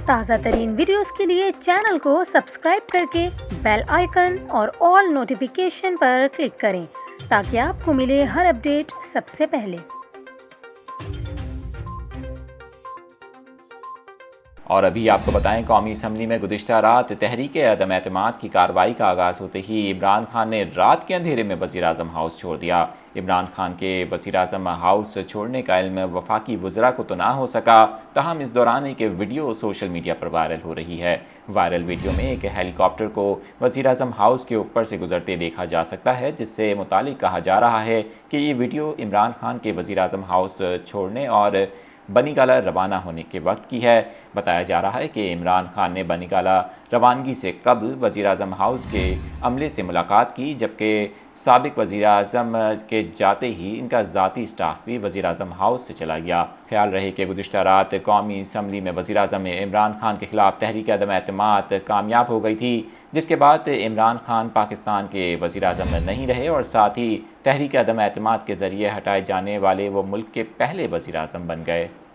ताज़ा तरीन वीडियोस के लिए चैनल को सब्सक्राइब करके बेल आइकन और ऑल नोटिफिकेशन पर क्लिक करें ताकि आपको मिले हर अपडेट सबसे पहले। और अभी आपको बताएं, कौमी असम्बली में गुज़िश्ता रात तहरीक अदम एतमाद की कार्रवाई का आगाज़ होते ही इमरान खान ने रात के अंधेरे में वज़ीर-ए-आज़म हाउस छोड़ दिया। इमरान खान के वज़ीर-ए-आज़म हाउस छोड़ने का इल्म वफाकी वज़रा को तो ना हो सका, तहम इस दौरान एक वीडियो सोशल मीडिया पर वायरल हो रही है। वायरल वीडियो में एक हेलीकॉप्टर को वज़ीर-ए-आज़म हाउस के ऊपर से गुजरते देखा जा सकता है, जिससे मुतालिक कहा जा रहा है कि ये वीडियो इमरान खान के वज़ीर-ए-आज़म हाउस छोड़ने और बनीगाला रवाना होने के वक्त की है। बताया जा रहा है कि इमरान खान ने बनीगाला रवानगी से कबल वज़ीर-ए-आज़म हाउस के अमले से मुलाकात की, जबकि साबिक वज़ीर-ए-आज़म के जाते ही इनका ज़ाती स्टाफ भी वज़ीर-ए-आज़म हाउस से चला गया। ख्याल रहे कि गुज़िश्ता रात कौमी असम्बली में वज़ीर-ए-आज़म इमरान खान के ख़िलाफ़ तहरीक अदम एतमाद कामयाब हो गई थी, जिसके बाद इमरान खान पाकिस्तान के वज़ीर-ए-आज़म नहीं रहे और साथ ही तहरीक अदम एतमाद के ज़रिए हटाए जाने वाले वो मुल्क के पहले वज़ीर-ए-आज़म बन गए।